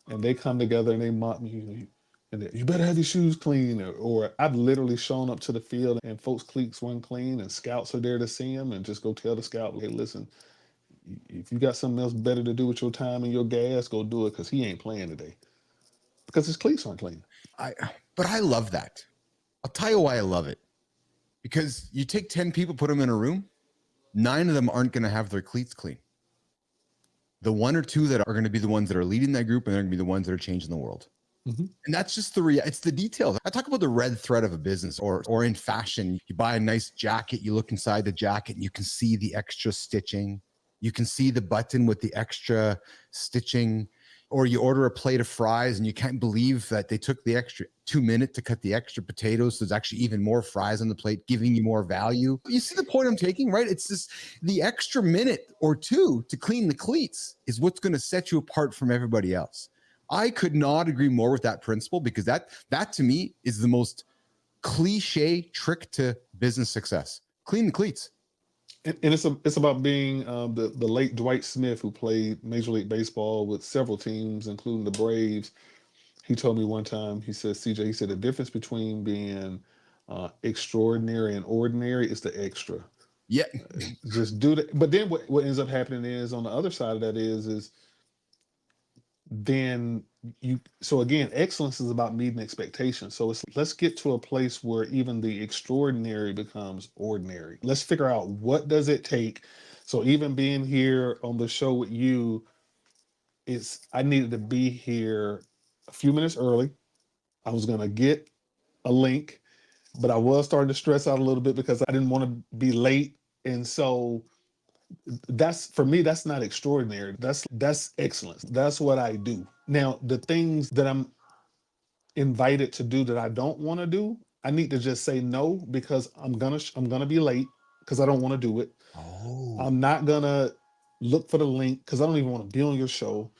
and they come together and they mock me. And you better have your shoes clean, or I've literally shown up to the field and folks' cleats weren't clean, and scouts are there to see them, and just go tell the scout, hey, listen, if you got something else better to do with your time and your gas, go do it because he ain't playing today because his cleats aren't clean. But I love that. I'll tell you why I love it. Because you take 10 people, put them in a room, 9 of them aren't going to have their cleats clean. The 1 or 2 that are going to be the ones that are leading that group, and they're going to be the ones that are changing the world. Mm-hmm. And that's just it's the details. I talk about the red thread of a business, or in fashion, you buy a nice jacket, you look inside the jacket and you can see the extra stitching. You can see the button with the extra stitching. Or you order a plate of fries and you can't believe that they took the extra 2 minutes to cut the extra potatoes. So there's actually even more fries on the plate, giving you more value. You see the point I'm taking, right? It's just the extra minute or 2 to clean the cleats is what's going to set you apart from everybody else. I could not agree more with that principle, because that to me is the most cliche trick to business success. Clean the cleats. And it's about being the late Dwight Smith, who played Major League Baseball with several teams, including the Braves. He told me one time, he said, CJ, he said, the difference between being extraordinary and ordinary is the extra. Yeah. Just do that. But then what ends up happening is, on the other side of that is then so again, excellence is about meeting expectations. So let's get to a place where even the extraordinary becomes ordinary. Let's figure out, what does it take. So even being here on the show with you, I needed to be here a few minutes early. I was going to get a link, but I was starting to stress out a little bit because I didn't want to be late. And so that's, for me, that's not extraordinary. That's excellence. That's what I do. Now, the things that I'm invited to do that I don't want to do, I need to just say no, because I'm gonna be late because I don't want to do it. Oh. I'm not gonna look for the link because I don't even want to be on your show.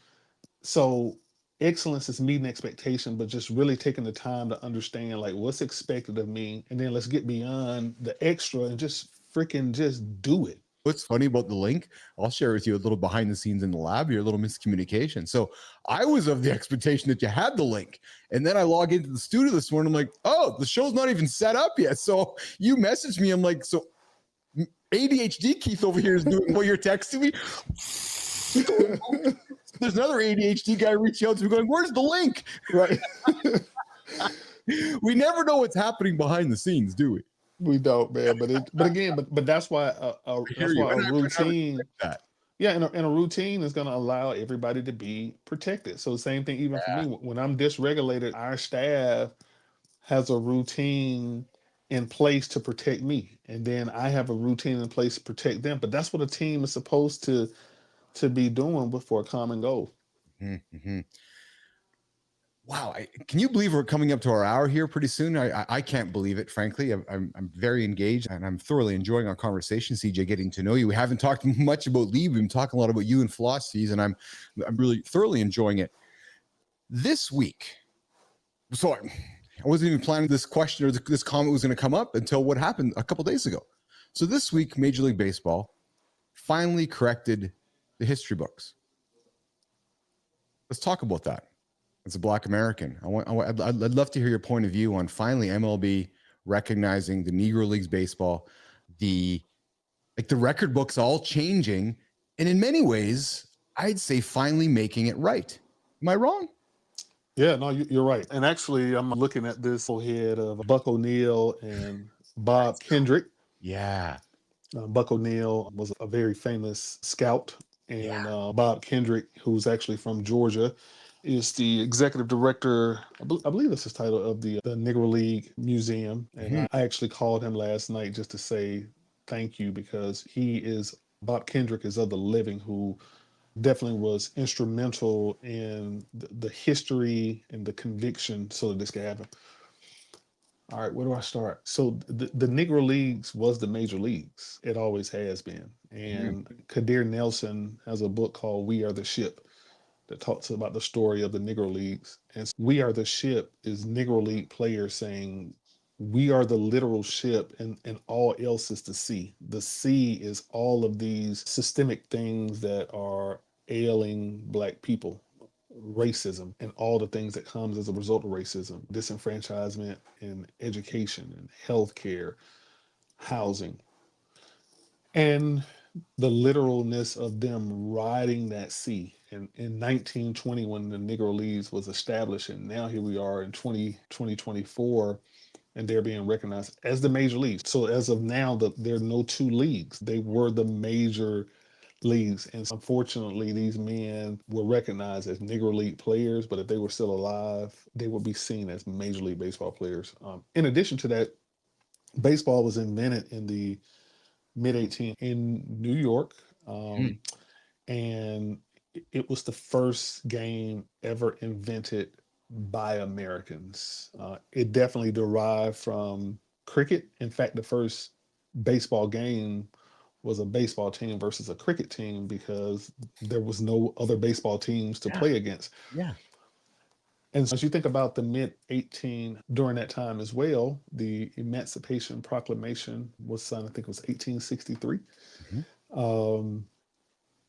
So excellence is meeting expectation, but just really taking the time to understand, like, what's expected of me, and then let's get beyond the extra and just freaking just do it. What's funny about the link, I'll share with you a little behind the scenes in the lab here, a little miscommunication. So I was of the expectation that you had the link. And then I log into the studio this morning. I'm like, oh, the show's not even set up yet. So you messaged me. I'm like, so ADHD Keith over here is doing what you're texting me. There's another ADHD guy reaching out to me going, where's the link? Right. We never know what's happening behind the scenes, do we? We don't, man. But that's why a routine. Yeah, and a routine is going to allow everybody to be protected. So same thing, even for me, when I'm dysregulated, our staff has a routine in place to protect me, and then I have a routine in place to protect them. But that's what a team is supposed to be doing before a common goal. Mm-hmm. Wow, can you believe we're coming up to our hour here pretty soon? I can't believe it, frankly. I'm very engaged, and I'm thoroughly enjoying our conversation, CJ, getting to know you. We haven't talked much about Lee. We've been talking a lot about you and philosophies, and I'm really thoroughly enjoying it. This week, so I wasn't even planning this question or this comment was going to come up until what happened a couple days ago. So this week, Major League Baseball finally corrected the history books. Let's talk about that. As a Black American, I'd love to hear your point of view on finally MLB recognizing the Negro Leagues baseball, the record books all changing, and in many ways, I'd say finally making it right. Am I wrong? Yeah, no, you're right. And actually, I'm looking at this head of Buck O'Neil and Bob Kendrick. Yeah. Buck O'Neil was a very famous scout, and Bob Kendrick, who's actually from Georgia. is the executive director, I believe that's his title, of the Negro League Museum. And I actually called him last night just to say thank you, because Bob Kendrick is of the living, who definitely was instrumental in the history and the conviction so that this could happen. All right, where do I start? So the Negro Leagues was the major leagues. It always has been. And Kadir Nelson has a book called We Are the Ship that talks about the story of the Negro Leagues. And We Are the Ship is Negro League players saying, we are the literal ship, and all else is the sea. The sea is all of these systemic things that are ailing Black people, racism and all the things that comes as a result of racism, disenfranchisement in education and healthcare, housing, and the literalness of them riding that sea. And in 1920, when the Negro Leagues was established, and now here we are in 2024, and they're being recognized as the major leagues. So as of now, there are no two leagues. They were the major leagues. And unfortunately, these men were recognized as Negro League players, but if they were still alive, they would be seen as Major League Baseball players. In addition to that, baseball was invented in the mid-1800s in New York. And it was the first game ever invented by Americans. It definitely derived from cricket. In fact, the first baseball game was a baseball team versus a cricket team because there was no other baseball teams to play against. Yeah. And so as you think about the mid-18, during that time as well, the Emancipation Proclamation was signed, I think it was 1863.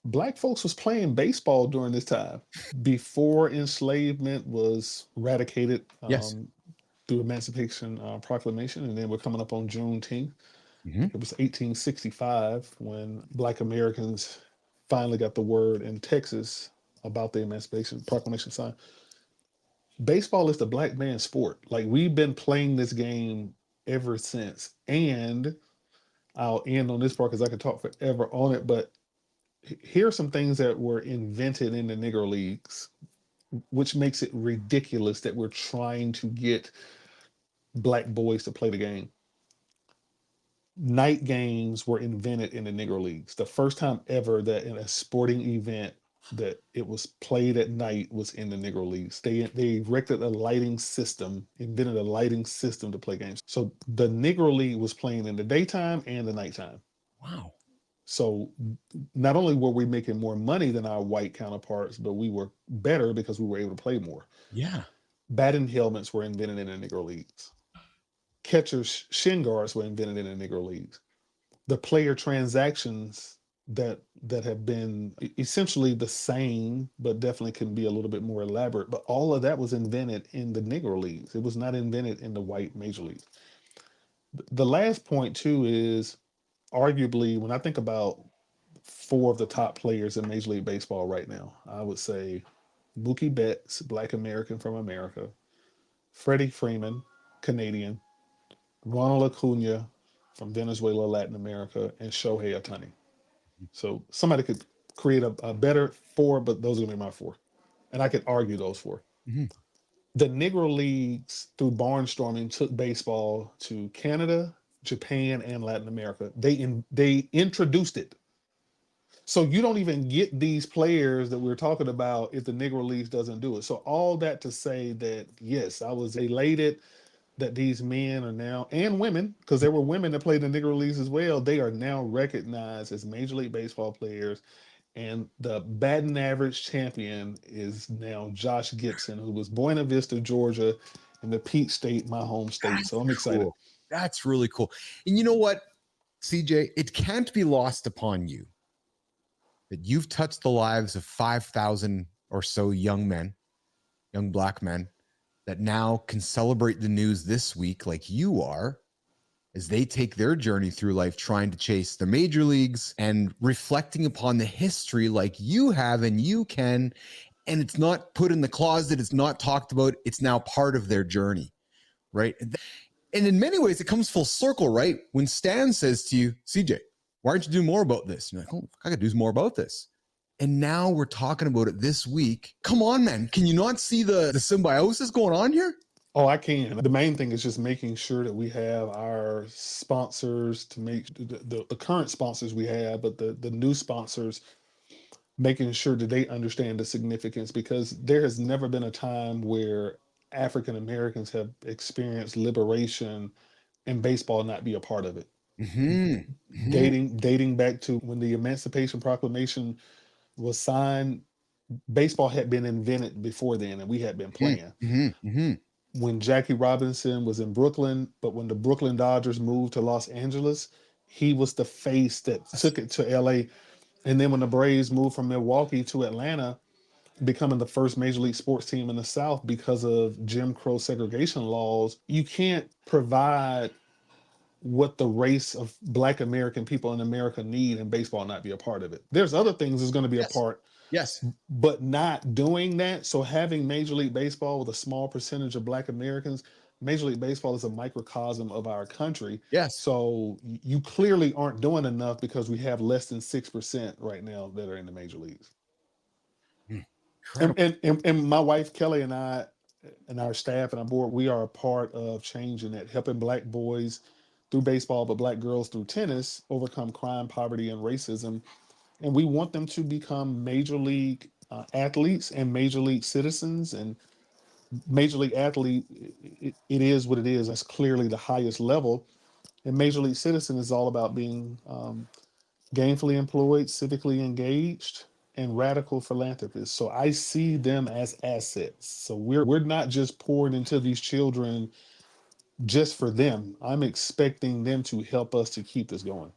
Black folks was playing baseball during this time before enslavement was eradicated Yes. through Emancipation Proclamation, and then we're coming up on Juneteenth. I think it was 1865 when Black Americans finally got the word in Texas about the Emancipation Proclamation signed. Baseball is the Black man's sport. Like, we've been playing this game ever since. And I'll end on this part because I could talk forever on it, but here are some things that were invented in the Negro Leagues, which makes it ridiculous that we're trying to get Black boys to play the game. Night games were invented in the Negro Leagues. The first time ever that in a sporting event that it was played at night was in the Negro Leagues. They erected a lighting system, invented a lighting system to play games. So the Negro League was playing in the daytime and the nighttime. Wow. So not only were we making more money than our white counterparts, but we were better because we were able to play more. Yeah. Batting helmets were invented in the Negro Leagues. Catchers' shin guards were invented in the Negro Leagues. The player transactions that have been essentially the same, but definitely can be a little bit more elaborate. But all of that was invented in the Negro Leagues. It was not invented in the white major leagues. The last point too is arguably when I think about four of the top players in Major League Baseball right now, I would say Mookie Betts, Black American from America, Freddie Freeman, Canadian, Ronald Acuna from Venezuela, Latin America, and Shohei Ohtani. So somebody could create a better four, but those are going to be my four. And I could argue those four. The Negro Leagues, through barnstorming, took baseball to Canada, Japan, and Latin America. They introduced it. So you don't even get these players that we're talking about if the Negro Leagues doesn't do it. So all that to say that, yes, I was elated that these men are now, and women, because there were women that played in the Negro Leagues as well, they are now recognized as Major League Baseball players. And the batting average champion is now Josh Gibson, who was Buena Vista, Georgia, in the Peach State, my home state. So I'm excited. Cool. That's really cool. And you know what, CJ, it can't be lost upon you that you've touched the lives of 5,000 or so young men, young Black men, that now can celebrate the news this week like you are, as they take their journey through life trying to chase the major leagues and reflecting upon the history like you have and you can. And it's not put in the closet. It's not talked about. It's now part of their journey, right? And in many ways, it comes full circle, right? When Stan says to you, CJ, why aren't you doing more about this? And you're like, oh, I got to do more about this. And now we're talking about it this week. Come on, man. Can you not see the symbiosis going on here? Oh, I can. The main thing is just making sure that we have our sponsors to make the current sponsors we have, but the new sponsors, making sure that they understand the significance, because there has never been a time where African Americans have experienced liberation and baseball not be a part of it. Dating back to when the Emancipation Proclamation was signed, baseball had been invented before then, and we had been playing. When Jackie Robinson was in Brooklyn, but when the Brooklyn Dodgers moved to Los Angeles, he was the face that took it to LA. And then when the Braves moved from Milwaukee to Atlanta, becoming the first major league sports team in the South because of Jim Crow segregation laws, you can't provide what the race of Black American people in America need and baseball not be a part of it. There's other things that's going to be a part, Yes. but not doing that. So having Major League Baseball with a small percentage of Black Americans, Major League Baseball is a microcosm of our country. Yes. So you clearly aren't doing enough because we have less than 6% right now that are in the major leagues. And my wife Kelly and I and our staff and our board, we are a part of changing that, helping Black boys through baseball, but Black girls through tennis overcome crime, poverty, and racism. And we want them to become major league athletes and major league citizens. And major league athlete, it is what it is. That's clearly the highest level. And major league citizen is all about being gainfully employed, civically engaged, and radical philanthropists. So I see them as assets. So we're not just pouring into these children just for them. I'm expecting them to help us to keep this going.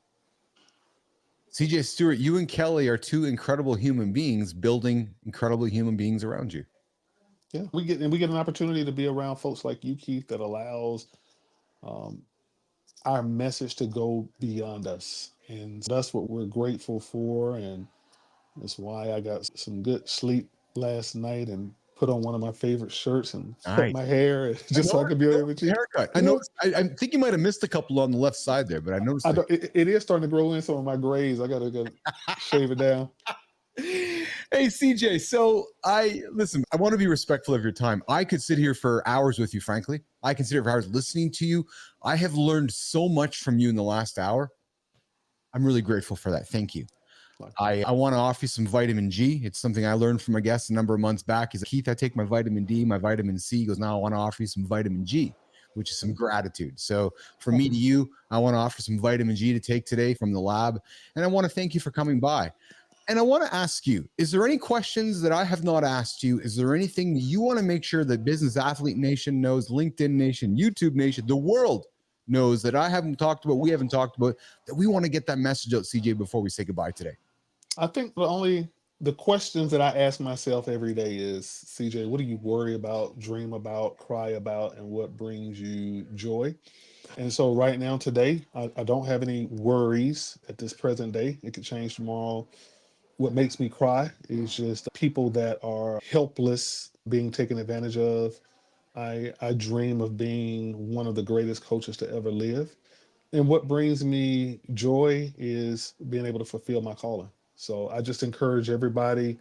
CJ Stewart, you and Kelly are two incredible human beings building incredible human beings around you. Yeah, we get an opportunity to be around folks like you, Keith, that allows our message to go beyond us. And that's what we're grateful for. And that's why I got some good sleep last night and put on one of my favorite shirts and cut my hair just so I could be able to haircut. I noticed. I think you might have missed a couple on the left side there, but I noticed it is starting to grow in some of my grays. I gotta shave it down. Hey CJ, so I want to be respectful of your time. I could sit here for hours with you, frankly. I can sit here for hours listening to you. I have learned so much from you in the last hour. I'm really grateful for that. Thank you. I want to offer you some vitamin G. It's something I learned from a guest a number of months back. He's like, Keith, I take my vitamin D, my vitamin C. He goes, now I want to offer you some vitamin G, which is some gratitude. So from me to you, I want to offer some vitamin G to take today from the lab. And I want to thank you for coming by. And I want to ask you, is there any questions that I have not asked you? Is there anything you want to make sure that Business Athlete Nation knows, LinkedIn Nation, YouTube Nation, the world knows that I haven't talked about, we haven't talked about, that we want to get that message out, CJ, before we say goodbye today? I think the questions that I ask myself every day is, CJ, what do you worry about, dream about, cry about, and what brings you joy? And so right now, today, I don't have any worries at this present day. It could change tomorrow. What makes me cry is just people that are helpless, being taken advantage of. I dream of being one of the greatest coaches to ever live. And what brings me joy is being able to fulfill my calling. So I just encourage everybody,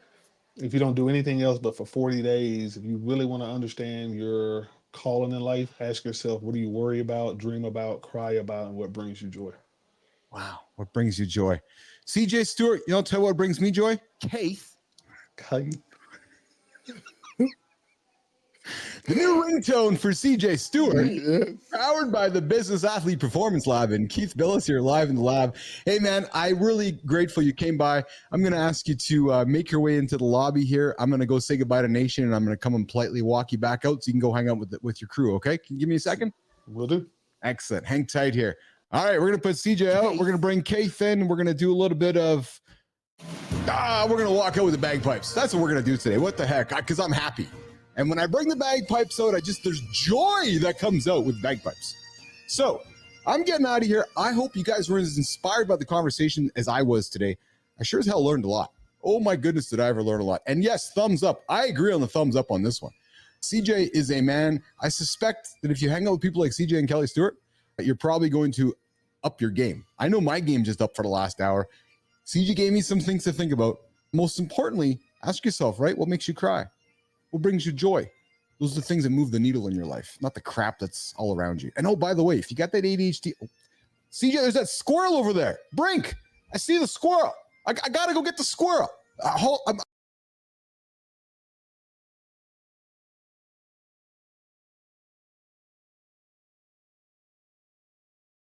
if you don't do anything else but for 40 days, if you really want to understand your calling in life, ask yourself, what do you worry about, dream about, cry about, and what brings you joy? Wow. What brings you joy? CJ Stewart, you know, tell you what brings me joy? Keith. The new ringtone for CJ Stewart, powered by the Business Athlete Performance Lab, and Keith Bilous here live in the lab. Hey, man, I'm really grateful you came by. I'm going to ask you to make your way into the lobby here. I'm going to go say goodbye to Nation, and I'm going to come and politely walk you back out so you can go hang out with your crew, okay? Can you give me a second? Will do. Excellent. Hang tight here. All right, we're going to put CJ out. We're going to bring Keith in. We're going to do a little bit of... we're going to walk out with the bagpipes. That's what we're going to do today. What the heck? Because I'm happy. And when I bring the bagpipes out, there's joy that comes out with bagpipes. So I'm getting out of here. I hope you guys were as inspired by the conversation as I was today. I sure as hell learned a lot. Oh my goodness, did I ever learn a lot. And yes, thumbs up. I agree on the thumbs up on this one. CJ is a man. I suspect that if you hang out with people like CJ and Kelly Stewart, you're probably going to up your game. I know my game just up for the last hour. CJ gave me some things to think about. Most importantly, ask yourself, right? What makes you cry? What brings you joy? Those are the things that move the needle in your life, not the crap that's all around you. And oh, by the way, if you got that ADHD, CJ, there's that squirrel over there. Brink, I see the squirrel. I got to go get the squirrel.